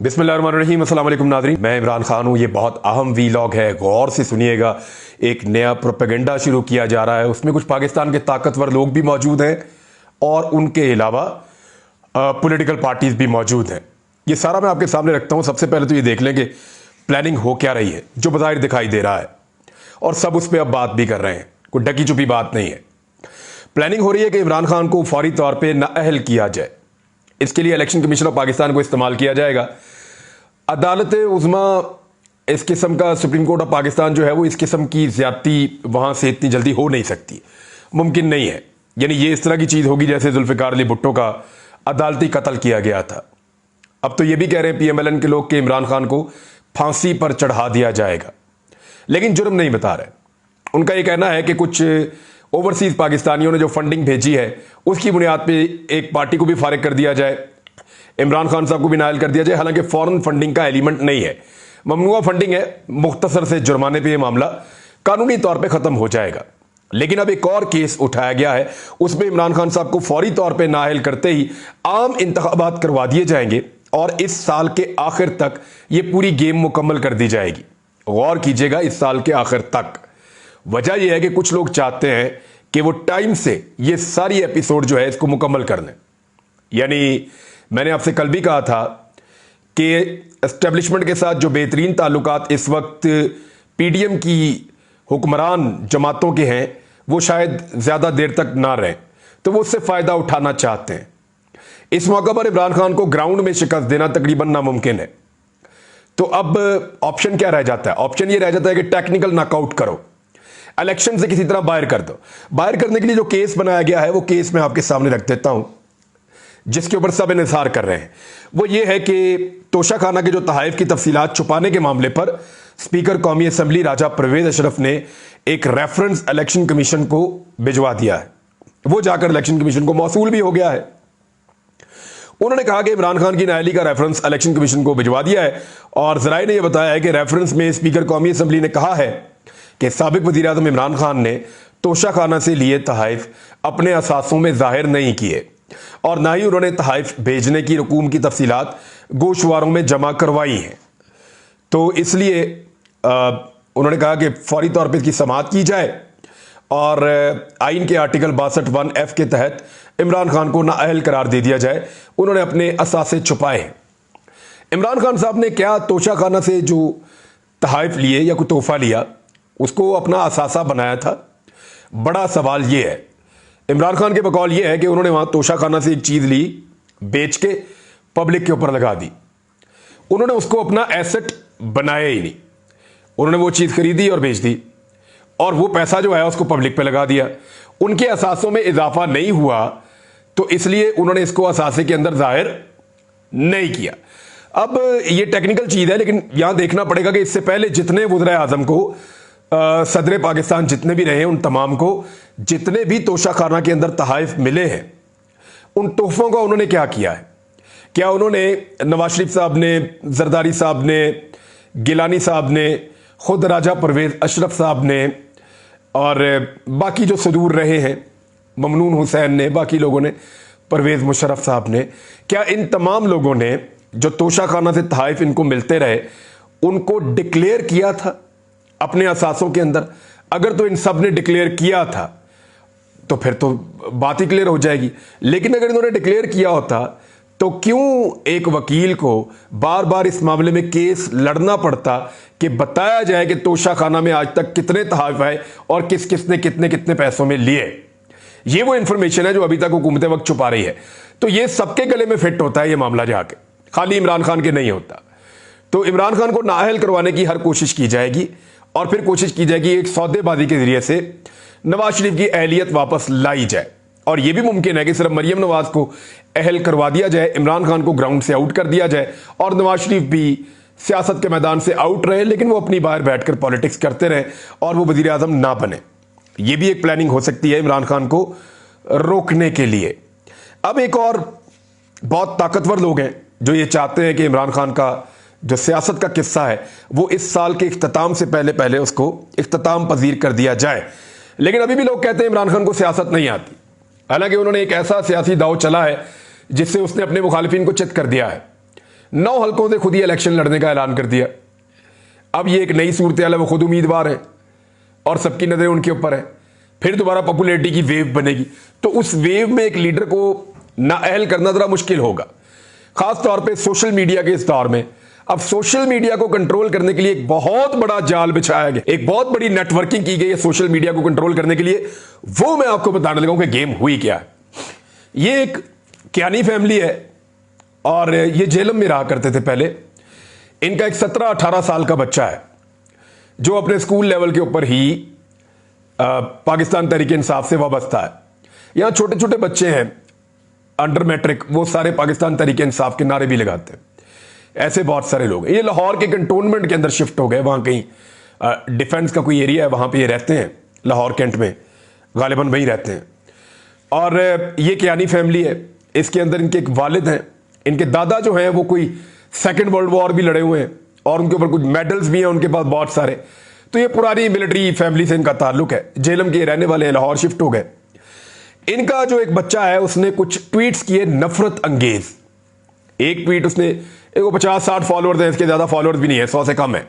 बिस्मिल्लाहिर्रहमानिर्रहीम, अस्सलाम वालेकुम नाज़रीन। मैं इमरान खान हूँ। ये बहुत अहम वीलॉग है, गौर से सुनिएगा। एक नया प्रोपेगेंडा शुरू किया जा रहा है, उसमें कुछ पाकिस्तान के ताकतवर लोग भी मौजूद हैं और उनके अलावा पॉलिटिकल पार्टीज भी मौजूद हैं। ये सारा मैं आपके सामने रखता हूँ। सबसे पहले तो ये देख लें कि प्लानिंग हो क्या रही है, जो बज़ाहिर दिखाई दे रहा है, और सब उस पर अब बात भी कर रहे हैं। कोई ढकी छुपी बात नहीं है। प्लानिंग हो रही है कि इमरान खान को फौरी तौर पर नाअहल किया जाए। इसके लिए इलेक्शन कमीशन ऑफ पाकिस्तान को इस्तेमाल किया जाएगा। अदालत उज़्मा इस किस्म का, सुप्रीम कोर्ट ऑफ पाकिस्तान जो है वो इस किस्म की ज्यादती वहाँ से इतनी जल्दी हो नहीं सकती, मुमकिन नहीं है। यानी ये इस तरह की चीज़ होगी जैसे जुल्फ़िकार अली भुट्टो का अदालती कत्ल किया गया था। अब तो ये भी कह रहे हैं PMLN के लोग कि इमरान खान को फांसी पर चढ़ा दिया जाएगा, लेकिन जुर्म नहीं बता रहे। उनका ये कहना है कि कुछ ओवरसीज पाकिस्तानियों ने जो फंडिंग भेजी है उसकी बुनियाद पे एक पार्टी को भी फारिग कर दिया जाए, इमरान खान साहब को भी नायल कर दिया जाए। हालांकि फॉरेन फंडिंग का एलिमेंट नहीं है, ममनुआ फंडिंग है। मुख्तसर से जुर्माने पे ये मामला कानूनी तौर पे खत्म हो जाएगा। लेकिन अब एक और केस उठाया गया है, उसमें इमरान खान साहब को फौरी तौर पे नाअहल करते ही आम इंतखाबात करवा दिए जाएंगे और इस साल के आखिर तक ये पूरी गेम मुकम्मल कर दी जाएगी। गौर कीजिएगा, इस साल के आखिर तक। वजह यह है कि कुछ लोग चाहते हैं कि वो टाइम से ये सारी एपिसोड जो है इसको मुकम्मल कर लें। यानी मैंने आपसे कल भी कहा था कि एस्टेब्लिशमेंट के साथ जो बेहतरीन ताल्लुकात इस वक्त PDM की हुक्मरान जमातों के हैं वो शायद ज़्यादा देर तक ना रहें, तो वो उससे फ़ायदा उठाना चाहते हैं। इस मौके पर इमरान खान को ग्राउंड में शिकस्त देना तकरीबन नामुमकिन है। तो अब ऑप्शन क्या रह जाता है? ऑप्शन ये रह जाता है कि टेक्निकल नॉकआउट करो, इलेक्शन से किसी तरह बाहर कर दो। बाहर करने के लिए जो केस बनाया गया है वो केस मैं आपके सामने रख देता हूं, जिसके ऊपर सब इंतजार कर रहे हैं। वो ये है कि तोशाखाना के जो तहाइफ की तफसीलात छुपाने के मामले पर स्पीकर कौमी असम्बली राजा परवेज अशरफ ने एक रेफरेंस इलेक्शन कमीशन को भिजवा दिया है। वो जाकर इलेक्शन कमीशन को मौसूल भी हो गया है। उन्होंने कहा कि इमरान खान की नाअहली का रेफरेंस इलेक्शन कमीशन को भिजवा दिया है और जराए ने यह बताया है कि रेफरेंस में स्पीकर कौमी असम्बली ने कहा है कि साबिक वज़ीर आज़म इमरान खान ने तोशाखाना से लिए तहाइफ अपने असासों में जाहिर नहीं किए और ना ही उन्होंने तहाइफ भेजने की रकूम की तफसीलात गोशवारों में जमा करवाई हैं। तो इसलिए उन्होंने कहा कि फौरी तौर पर इसकी समाअत की जाए और आइन के आर्टिकल 62(1)(f) के तहत इमरान खान को नाअहल करार दे दिया जाए। उन्होंने अपने असासे छुपाए हैं। इमरान खान साहब ने क्या तोशाखाना से जो तहाइफ लिए या कोई तोहफा लिया उसको अपना असासा बनाया था? बड़ा सवाल यह है। इमरान खान के बकौल यह है कि उन्होंने वहां तोशाखाना से एक चीज ली, बेच के पब्लिक के ऊपर लगा दी। उन्होंने उसको अपना एसेट बनाया ही नहीं। उन्होंने वो चीज खरीदी और बेच दी और वो पैसा जो है उसको पब्लिक पे लगा दिया। उनके असासों में इजाफा नहीं हुआ, तो इसलिए उन्होंने इसको असासे के अंदर जाहिर नहीं किया। अब ये टेक्निकल चीज है, लेकिन यहां देखना पड़ेगा कि इससे पहले जितने वज़ीर आज़म को सदर पाकिस्तान जितने भी रहे, उन तमाम को जितने भी तोशाखाना के अंदर तहाइफ मिले हैं, उन तोहफों का उन्होंने क्या किया है? क्या उन्होंने नवाज शरीफ साहब ने, जरदारी साहब ने, गिलानी साहब ने, खुद राजा परवेज अशरफ साहब ने और बाकी जो सदूर रहे हैं, ममनून हुसैन ने, बाकी लोगों ने, परवेज मुशर्रफ साहब ने, क्या इन तमाम लोगों ने जो तोशाखाना से तहाइफ इनको मिलते रहे उनको डिक्लेयर किया था अपने असासों के अंदर? अगर तो इन सब ने डिक्लेयर किया था तो फिर तो बात ही क्लियर हो जाएगी। लेकिन अगर इन्होंने डिक्लेयर किया होता तो क्यों एक वकील को बार बार इस मामले में केस लड़ना पड़ता कि बताया जाए कि तोशाखाना में आज तक कितने तहाइफ आए और किस किस ने कितने कितने पैसों में लिए? ये वो इंफॉर्मेशन है जो अभी तक हुकूमत वक्त छुपा रही है। तो ये सबके गले में फिट होता है ये मामला, जाके खाली इमरान खान के नहीं होता। तो इमरान खान को नाअहल करवाने की हर कोशिश की जाएगी और फिर कोशिश की जाएगी एक सौदेबाजी के जरिए से नवाज शरीफ की अहलियत वापस लाई जाए। और यह भी मुमकिन है कि सिर्फ मरियम नवाज को अहल करवा दिया जाए, इमरान खान को ग्राउंड से आउट कर दिया जाए और नवाज शरीफ भी सियासत के मैदान से आउट रहे, लेकिन वो अपनी बाहर बैठकर पॉलिटिक्स करते रहे और वो वजीर आजम ना बने। यह भी एक प्लानिंग हो सकती है इमरान खान को रोकने के लिए। अब एक और बहुत ताकतवर लोग हैं जो ये चाहते हैं कि इमरान खान का जो सियासत का किस्सा है वो इस साल के इख्तिताम से पहले पहले उसको इख्तिताम पजीर कर दिया जाए। लेकिन अभी भी लोग कहते हैं इमरान खान को सियासत नहीं आती, हालांकि उन्होंने एक ऐसा सियासी दाव चला है जिससे उसने अपने मुखालिफिन को चित कर दिया है। 9 हलकों से खुद ही इलेक्शन लड़ने का ऐलान कर दिया। अब ये एक नई सूरत हाल है, वो खुद उम्मीदवार है और सबकी नजरें उनके ऊपर है। फिर दोबारा पॉपुलैरिटी की वेव बनेगी, तो उस वेव में एक लीडर को नाअहल करना जरा मुश्किल होगा, खास तौर पे सोशल मीडिया के इस दौर में। अब सोशल मीडिया को कंट्रोल करने के लिए एक बहुत बड़ा जाल बिछाया गया, एक बहुत बड़ी नेटवर्किंग की गई है सोशल मीडिया को कंट्रोल करने के लिए। वो मैं आपको बताने लगा हूं कि गेम हुई क्या है। ये एक कियानी फैमिली है और ये जेलम में रहा करते थे पहले। इनका एक 17-18 साल का बच्चा है जो अपने स्कूल लेवल के ऊपर ही पाकिस्तान तहरीक इंसाफ से वाबस्ता है। यहां छोटे छोटे बच्चे हैं अंडर मैट्रिक, वो सारे पाकिस्तान तहरीक इंसाफ के नारे भी लगाते हैं। ऐसे बहुत सारे लोग, ये लाहौर के कंटोनमेंट के अंदर शिफ्ट हो गए, वहां कहीं डिफेंस का कोई एरिया है, वहां पे ये रहते हैं लाहौर कैंट में, गालिबन वहीं रहते हैं। और ये कियानी फैमिली है, इसके अंदर इनके एक वालिद हैं, इनके दादा जो हैं वो कोई सेकेंड वर्ल्ड वॉर भी लड़े हुए हैं और उनके ऊपर कुछ मेडल्स भी हैं उनके पास बहुत सारे। तो ये पुरानी मिलिट्री फैमिली से इनका ताल्लुक है, जेलम के रहने वाले हैं, लाहौर शिफ्ट हो गए। इनका जो एक बच्चा है उसने कुछ ट्वीट्स किए नफरत अंगेज। एक ट्वीट उसने, एक 50-60 फॉलोअर्स हैं, इसके ज्यादा फॉलोअर्स भी नहीं है, 100 से कम है।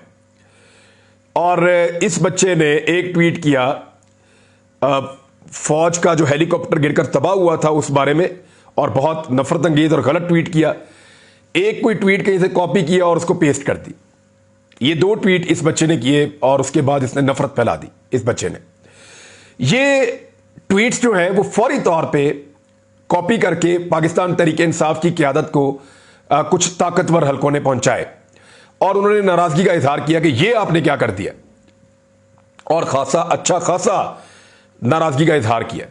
और इस बच्चे ने एक ट्वीट किया फौज का जो हेलीकॉप्टर गिरकर तबाह हुआ था उस बारे में, और बहुत नफरत अंगेज और गलत ट्वीट किया। एक कोई ट्वीट कहीं से कॉपी किया और उसको पेस्ट कर दी। ये 2 ट्वीट इस बच्चे ने किए और उसके बाद इसने नफरत फैला दी इस बच्चे ने। ये ट्वीट्स जो हैं वो फौरी तौर पे कॉपी करके पाकिस्तान तहरीक इंसाफ की क़यादत को कुछ ताकतवर हलकों ने पहुंचाए और उन्होंने नाराजगी का इजहार किया कि ये आपने क्या कर दिया, और अच्छा खासा नाराजगी का इजहार किया।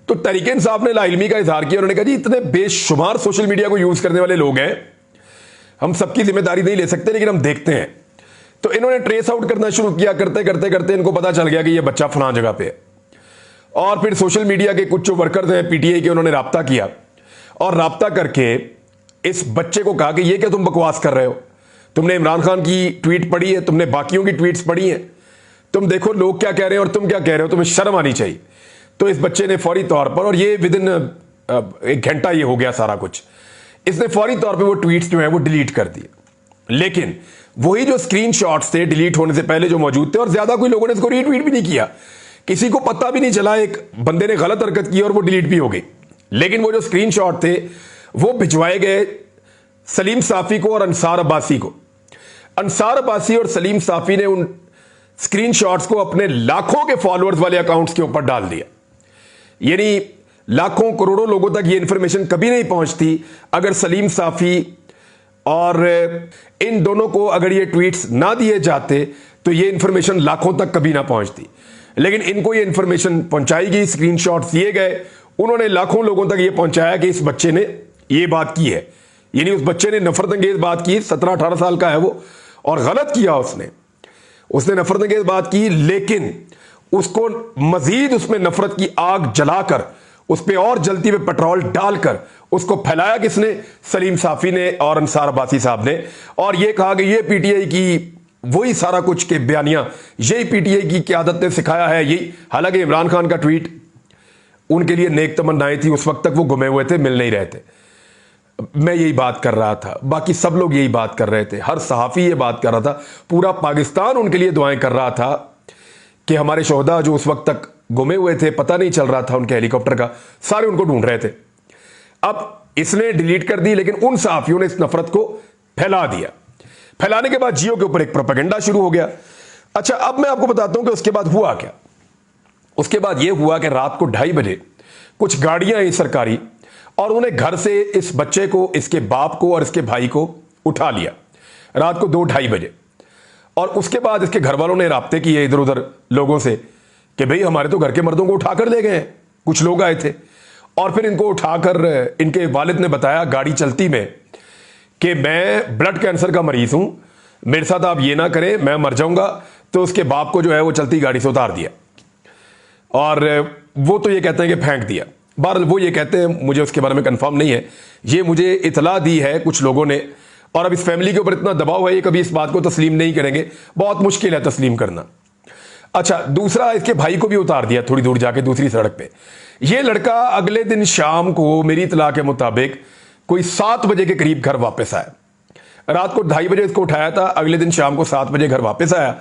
तो तहरीक इंसाफ ने लाइल्मी का इजहार किया, उन्होंने कहा जी इतने बेशुमार सोशल मीडिया को यूज करने वाले लोग हैं, हम सबकी जिम्मेदारी नहीं ले सकते, लेकिन हम देखते हैं। तो इन्होंने ट्रेस आउट करना शुरू किया, करते करते करते इनको पता चल गया कि ये बच्चा फलां जगह पे है। और फिर सोशल मीडिया के कुछ जो वर्कर्स हैं पीटीआई के, उन्होंने राब्ता किया और राब्ता करके इस बच्चे को कहा कि ये क्या तुम बकवास कर रहे हो, तुमने इमरान खान की ट्वीट पढ़ी है, तुमने बाकियों की ट्वीट्स पढ़ी हैं, तुम देखो लोग क्या कह रहे हैं और तुम क्या कह रहे हो, तुम्हें शर्म आनी चाहिए। तो इस बच्चे ने फौरी तौर पर, और ये विदिन 1 घंटा ये हो गया सारा कुछ, इसने फौरी तौर पे वो ट्वीट्स जो है वो डिलीट कर दिए। लेकिन वही जो स्क्रीनशॉट्स थे डिलीट होने से पहले जो मौजूद थे, और ज्यादा कोई लोगों ने इसको रीट्वीट भी नहीं किया, किसी को पता भी नहीं चला, एक बंदे ने गलत हरकत की और वो डिलीट भी हो गई। लेकिन वो जो स्क्रीनशॉट थे वो भिजवाए गए सलीम साफी को और अंसार अब्बासी को। अंसार अब्बासी और सलीम साफी ने उन स्क्रीनशॉट्स को अपने लाखों के फॉलोअर्स वाले अकाउंट्स के ऊपर डाल दिया। यानी लाखों करोड़ों लोगों तक ये इंफॉर्मेशन कभी नहीं पहुंचती अगर सलीम साफी और इन दोनों को अगर ये ट्वीट्स ना दिए जाते, तो ये इंफॉर्मेशन लाखों तक कभी ना पहुंचती। लेकिन इनको ये इंफॉर्मेशन पहुंचाई गई, स्क्रीनशॉट्स दिए गए, उन्होंने लाखों लोगों तक ये पहुंचाया कि इस बच्चे ने ये बात की है। यानी उस बच्चे ने नफरत अंगेज बात की, 17-18 साल का है वो, और गलत किया उसने नफरत अंगेज बात की, लेकिन उसको मजीद उसमें नफरत की आग जलाकर, उस पर और जलती हुए पेट्रोल डालकर उसको फैलाया किसने? सलीम साफी ने और अंसार अब्बासी साहब ने। और यह कहा कि ये पीटीआई की वही सारा कुछ के बयानियां, यही पीटीआई की क़यादत ने सिखाया है यही। हालांकि इमरान खान का ट्वीट उनके लिए नेक तमन्नाएं थी, उस वक्त तक वो गुमे हुए थे, मिल नहीं रहे थे। मैं यही बात कर रहा था, बाकी सब लोग यही बात कर रहे थे, हर सहाफ़ी ये बात कर रहा था, पूरा पाकिस्तान उनके लिए दुआएं कर रहा था कि हमारे शोहदा जो उस वक्त तक गुमे हुए थे, पता नहीं चल रहा था उनके हेलीकॉप्टर का, सारे उनको ढूंढ रहे थे। अब इसने डिलीट कर दी, लेकिन उन सहाफ़ियों ने इस नफरत को फैला दिया। फैलाने के बाद जियो के ऊपर एक प्रोपेगेंडा शुरू हो गया। अच्छा, अब मैं आपको बताता हूं कि उसके बाद हुआ क्या। उसके बाद यह हुआ कि रात को 2:30 बजे कुछ गाड़ियां आई सरकारी, और उन्हें घर से इस बच्चे को, इसके बाप को और इसके भाई को उठा लिया रात को 2-2:30 बजे। और उसके बाद इसके घर वालों ने राब्ते किए इधर उधर लोगों से कि भाई हमारे तो घर के मर्दों को उठाकर ले गए हैं। कुछ लोग आए थे और फिर इनको उठाकर इनके वालिद ने बताया गाड़ी चलती में कि मैं ब्लड कैंसर का मरीज हूं, मेरे साथ आप ये ना करें, मैं मर जाऊंगा। तो उसके बाप को जो है वो चलती गाड़ी से उतार दिया, और वो तो ये कहते हैं कि फेंक दिया। बहरहाल वो ये कहते हैं, मुझे उसके बारे में कंफर्म नहीं है, ये मुझे इतला दी है कुछ लोगों ने। और अब इस फैमिली के ऊपर इतना दबाव है, ये कभी इस बात को तस्लीम नहीं करेंगे, बहुत मुश्किल है तस्लीम करना। अच्छा, दूसरा, इसके भाई को भी उतार दिया थोड़ी दूर जाके दूसरी सड़क पे। ये लड़का अगले दिन शाम को मेरी इतला के मुताबिक कोई 7 बजे के करीब घर वापस आया। रात को 2:30 बजे इसको उठाया था, अगले दिन शाम को 7 बजे घर वापस आया।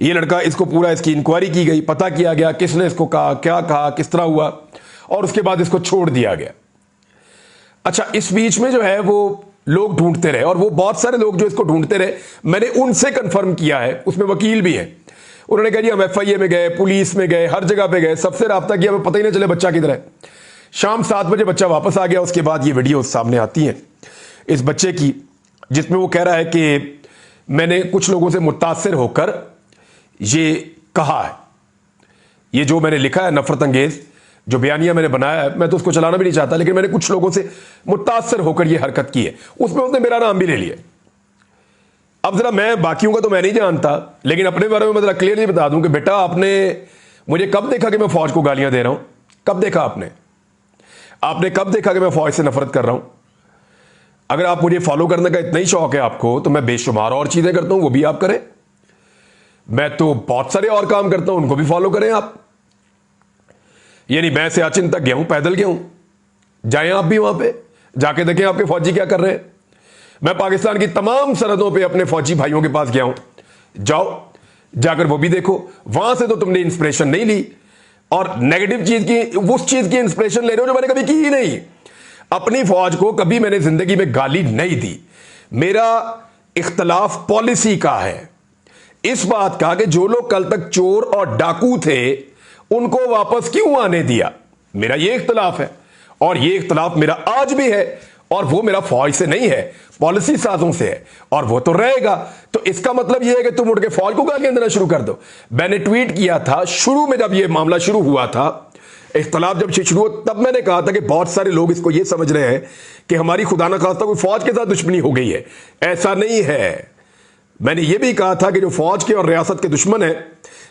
ये लड़का, इसको पूरा इसकी इंक्वायरी की गई, पता किया गया किसने इसको कहा, क्या कहा, किस तरह हुआ, और उसके बाद इसको छोड़ दिया गया। अच्छा, इस बीच में जो है वो लोग ढूंढते रहे, और वो बहुत सारे लोग जो इसको ढूंढते रहे, मैंने उनसे कंफर्म किया है, उसमें वकील भी है। उन्होंने कहा जी हम FIA में गए, पुलिस में गए, हर जगह पे गए, सबसे राब्ता किया, हमें पता ही नहीं चले बच्चा किधर है। शाम 7 बजे बच्चा वापस आ गया। उसके बाद ये वीडियो सामने आती है इस बच्चे की, जिसमें वो कह रहा है कि मैंने कुछ लोगों से मुतासिर होकर ये कहा है, ये जो मैंने लिखा है नफरत अंगेज जो बयानिया मैंने बनाया है, मैं तो उसको चलाना भी नहीं चाहता, लेकिन मैंने कुछ लोगों से मुतासिर होकर ये हरकत की है। उसमें उसने मेरा नाम भी ले लिया। अब जरा, मैं बाकियों का तो मैं नहीं जानता, लेकिन अपने बारे में मैं जरा क्लियरली बता दूं कि बेटा, आपने मुझे कब देखा कि मैं फौज को गालियां दे रहा हूं? कब देखा आपने कब देखा कि मैं फौज से नफरत कर रहा हूं? अगर आप मुझे फॉलो करने का इतना ही शौक है आपको, तो मैं बेशुमार और चीजें करता हूं, वो भी आप करें। मैं तो बहुत सारे और काम करता हूं, उनको भी फॉलो करें आप। यानी मैं सियाचिन तक गया हूं, पैदल गया हूं, जाएं आप भी वहां पे, जाके देखें आपके फौजी क्या कर रहे हैं। मैं पाकिस्तान की तमाम सरहदों पे अपने फौजी भाइयों के पास गया हूं, जाओ जाकर वो भी देखो। वहां से तो तुमने इंस्पिरेशन नहीं ली, और नेगेटिव चीज की, उस चीज की इंस्पिरेशन ले रहे हो जो मैंने कभी की ही नहीं। अपनी फौज को कभी मैंने जिंदगी में गाली नहीं दी। मेरा इख्तलाफ पॉलिसी का है, इस बात का कि जो लोग कल तक चोर और डाकू थे उनको वापस क्यों आने दिया, मेरा ये इख्तलाफ है। और ये इख्तलाफ मेरा आज भी है, और वो मेरा फौज से नहीं है, पॉलिसी साजों से है, और वो तो रहेगा। तो इसका मतलब ये है कि तुम उठ के फौज को गालियां देना शुरू कर दो। मैंने ट्वीट किया था शुरू में, जब ये मामला शुरू हुआ था, इख्तलाफ जब शुरू हुआ, तब मैंने कहा था कि बहुत सारे लोग इसको ये समझ रहे हैं कि हमारी खुदा ना खास्ता कोई फौज के साथ दुश्मनी हो गई है। ऐसा नहीं है। मैंने ये भी कहा था कि जो फौज के और रियासत के दुश्मन है,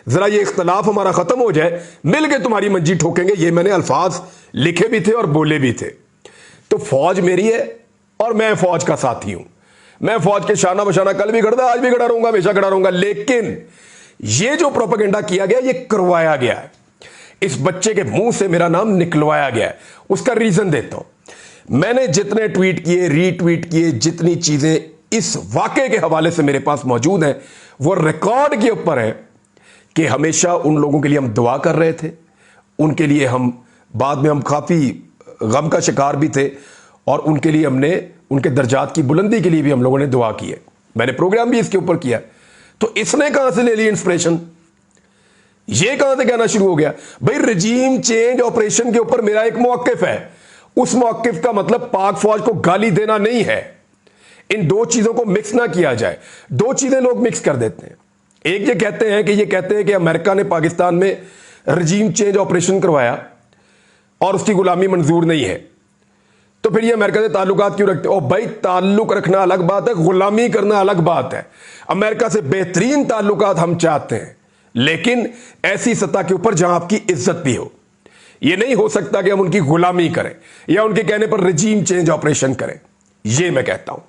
जरा ये इख्तलाफ हमारा खत्म हो जाए, मिलके तुम्हारी मंजी ठोकेंगे। ये मैंने अल्फाज लिखे भी थे और बोले भी थे। तो फौज मेरी है और मैं फौज का साथी हूं। मैं फौज के शाना बशाना कल भी खड़ा, आज भी खड़ा रहूंगा, हमेशा खड़ा रहूंगा। लेकिन ये जो प्रोपेगेंडा किया गया, ये करवाया गया है, इस बच्चे के मुंह से मेरा नाम निकलवाया गया है। उसका रीजन देता हूं। मैंने जितने ट्वीट किए, रीट्वीट किए, जितनी चीजें इस वाकये के हवाले से मेरे पास मौजूद हैं, वो रिकॉर्ड के ऊपर है कि हमेशा उन लोगों के लिए हम दुआ कर रहे थे। उनके लिए हम बाद में हम काफी गम का शिकार भी थे, और उनके लिए हमने, उनके दर्जात की बुलंदी के लिए भी हम लोगों ने दुआ की है। मैंने प्रोग्राम भी इसके ऊपर किया। तो इसने कहां से ले ली इंस्पिरेशन? ये कहां से कहना शुरू हो गया भाई रजीम चेंज ऑपरेशन के ऊपर मेरा एक मौकिफ है। उस मौकिफ का मतलब पाक फौज को गाली देना नहीं है। इन दो चीजों को मिक्स ना किया जाए। दो चीजें लोग मिक्स कर देते हैं। एक ये कहते हैं कि अमेरिका ने पाकिस्तान में रजीम चेंज ऑपरेशन करवाया और उसकी गुलामी मंजूर नहीं है, तो फिर ये अमेरिका से ताल्लुकात क्यों रखते? ओ भाई, ताल्लुक रखना अलग बात है, गुलामी करना अलग बात है। अमेरिका से बेहतरीन ताल्लुकात हम चाहते हैं, लेकिन ऐसी सतह के ऊपर जहां आपकी इज्जत भी हो। यह नहीं हो सकता कि हम उनकी गुलामी करें या उनके कहने पर रजीम चेंज ऑपरेशन करें। यह मैं कहता हूं।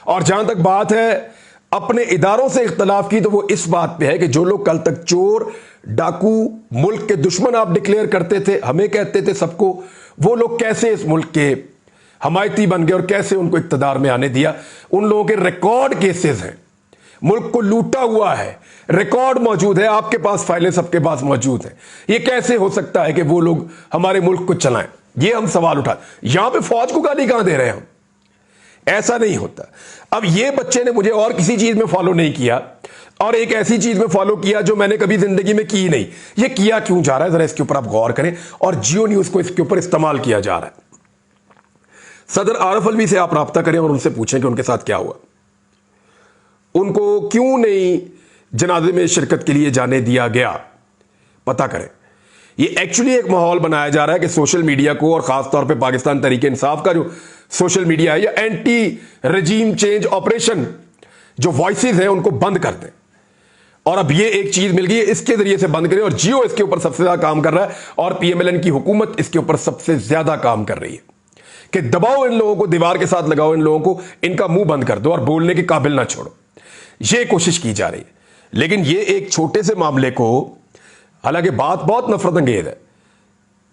और जहां तक बात है अपने इदारों से इख्तलाफ की, तो वो इस बात पे है कि जो लोग कल तक चोर डाकू, मुल्क के दुश्मन आप डिक्लेयर करते थे, हमें कहते थे सबको, वो लोग कैसे इस मुल्क के हमायती बन गए और कैसे उनको इक्तदार में आने दिया। उन लोगों के रिकॉर्ड केसेस हैं, मुल्क को लूटा हुआ है, रिकॉर्ड मौजूद है, आपके पास फाइलें सबके पास मौजूद हैं। ये कैसे हो सकता है कि वो लोग हमारे मुल्क को चलाएं? ये हम सवाल उठा। यहां पे फौज को गाली कहां दे रहे हैं हम? ऐसा नहीं होता। अब ये बच्चे ने मुझे और किसी चीज में फॉलो नहीं किया, और एक ऐसी चीज में फॉलो किया जो मैंने कभी जिंदगी में की नहीं। ये किया क्यों जा रहा है, जरा इसके ऊपर आप गौर करें। और जियो न्यूज को इसके ऊपर इस्तेमाल किया जा रहा है। सदर आरफ अलवी से आप राब्ता करें और उनसे पूछें कि उनके साथ क्या हुआ, उनको क्यों नहीं जनाजे में शिरकत के लिए जाने दिया गया, पता करें। ये एक्चुअली एक माहौल बनाया जा रहा है कि सोशल मीडिया को, और खासतौर पे पाकिस्तान तहरीक इंसाफ का जो सोशल मीडिया है, या एंटी रजीम चेंज ऑपरेशन जो वॉइसेस हैं उनको बंद कर दें। और अब ये एक चीज मिल गई है, इसके जरिए से बंद करें। और जियो इसके ऊपर सबसे ज्यादा काम कर रहा है, और पीएमएलएन की हुकूमत इसके ऊपर सबसे ज्यादा काम कर रही है कि दबाओ इन लोगों को, दीवार के साथ लगाओ इन लोगों को, इनका मुंह बंद कर दो और बोलने के काबिल ना छोड़ो। ये कोशिश की जा रही है। लेकिन ये एक छोटे से मामले को, हालांकि बात बहुत नफरत अंगेज है,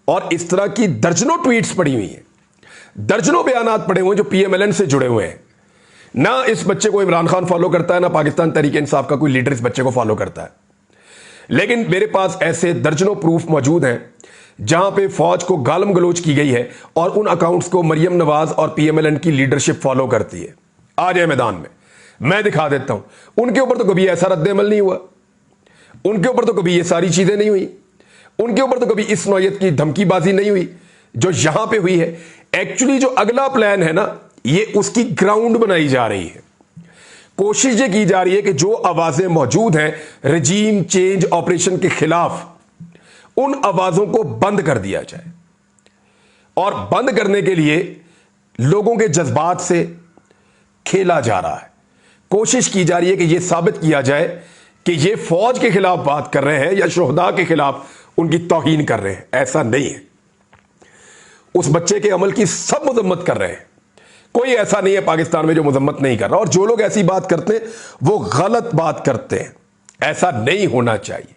और इस तरह की दर्जनों ट्वीट्स पड़ी हुई हैं, दर्जनों बयानात पड़े हुए जो पीएमएलएन से जुड़े हुए हैं, ना इस बच्चे को इमरान खान फॉलो करता है, ना पाकिस्तान तहरीक इंसाफ का कोई लीडर इस बच्चे को फॉलो करता है। लेकिन मेरे पास ऐसे दर्जनों प्रूफ मौजूद हैं जहां पे फौज को गालम गलोच की गई है और उन अकाउंट्स को मरियम नवाज और पीएमएलएन की लीडरशिप फॉलो करती है। आ जाए मैदान में, मैं दिखा देता हूं। उनके ऊपर तो कभी ऐसा रद्द-ए-अमल नहीं हुआ, उनके ऊपर तो कभी ये सारी चीजें नहीं हुई, उनके ऊपर तो कभी इस नौयत की धमकीबाजी नहीं हुई जो यहां पे हुई है। एक्चुअली जो अगला प्लान है ना, ये उसकी ग्राउंड बनाई जा रही है। कोशिश ये की जा रही है कि जो आवाजें मौजूद हैं रजीम चेंज ऑपरेशन के खिलाफ, उन आवाजों को बंद कर दिया जाए। और बंद करने के लिए लोगों के जज्बात से खेला जा रहा है। कोशिश की जा रही है कि यह साबित किया जाए कि ये फौज के खिलाफ बात कर रहे हैं या शोहदा के खिलाफ उनकी तौहीन कर रहे हैं। ऐसा नहीं है। उस बच्चे के अमल की सब मजम्मत कर रहे हैं। कोई ऐसा नहीं है पाकिस्तान में जो मजम्मत नहीं कर रहा। और जो लोग ऐसी बात करते हैं वो गलत बात करते हैं। ऐसा नहीं होना चाहिए।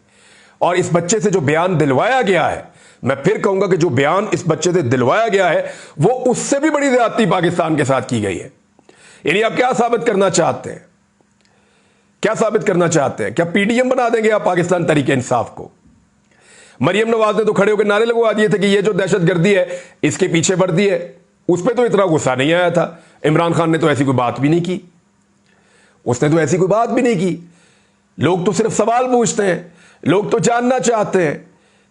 और इस बच्चे से जो बयान दिलवाया गया है, मैं फिर कहूंगा कि जो बयान इस बच्चे से दिलवाया गया है वो उससे भी बड़ी ज्यादती पाकिस्तान के साथ की गई है। यानी आप क्या साबित करना चाहते हैं? क्या साबित करना चाहते हैं? क्या पीडीएम बना देंगे आप पाकिस्तान तहरीक इंसाफ को? मरियम नवाज ने तो खड़े होकर नारे लगवा दिए थे कि ये जो दहशतगर्दी है इसके पीछे वर्दी है। उस पर तो इतना गुस्सा नहीं आया था। इमरान खान ने तो ऐसी कोई बात भी नहीं की, उसने तो ऐसी कोई बात भी नहीं की। लोग तो सिर्फ सवाल पूछते हैं, लोग तो जानना चाहते हैं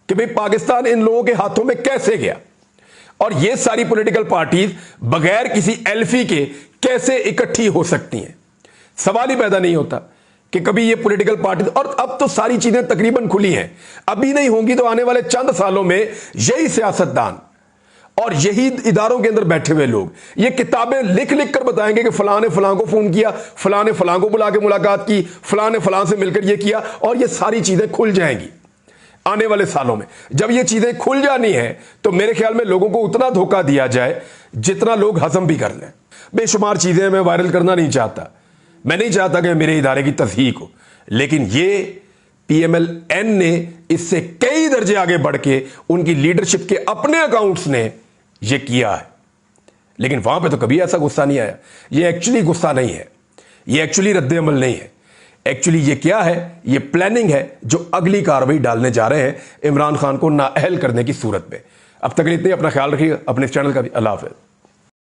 कि भाई पाकिस्तान इन लोगों के हाथों में कैसे गया और ये सारी पॉलिटिकल पार्टीज बगैर किसी एल्फी के कैसे इकट्ठी हो सकती हैं। सवाल ही पैदा नहीं होता कि कभी ये पॉलिटिकल पार्टी, और अब तो सारी चीजें तकरीबन खुली हैं, अभी नहीं होंगी तो आने वाले चंद सालों में यही सियासतदान और यही इदारों के अंदर बैठे हुए लोग ये किताबें लिख लिख कर बताएंगे कि फलां ने फलां को फोन किया, फलां ने फलां को बुला के मुलाकात की, फलां ने फलां से मिलकर ये किया, और ये सारी चीजें खुल जाएंगी आने वाले सालों में। जब ये चीजें खुल जानी है तो मेरे ख्याल में लोगों को उतना धोखा दिया जाए जितना लोग हजम भी कर लें। बेशुमार चीजें मैं वायरल करना नहीं चाहता, मैं नहीं चाहता कि मेरे इदारे की तस्हीक हो, लेकिन ये पीएमएलएन ने इससे कई दर्जे आगे बढ़ के उनकी लीडरशिप के अपने अकाउंट्स ने ये किया है। लेकिन वहां पे तो कभी ऐसा गुस्सा नहीं आया। ये एक्चुअली गुस्सा नहीं है, ये एक्चुअली रद्द-ए-अमल नहीं है। एक्चुअली ये क्या है? ये प्लानिंग है जो अगली कार्रवाई डालने जा रहे हैं इमरान खान को नाअहल करने की सूरत में। अब तक इतने, अपना ख्याल रखिएगा, अपने इस चैनल का भी। अल्लाह हाफ़िज़।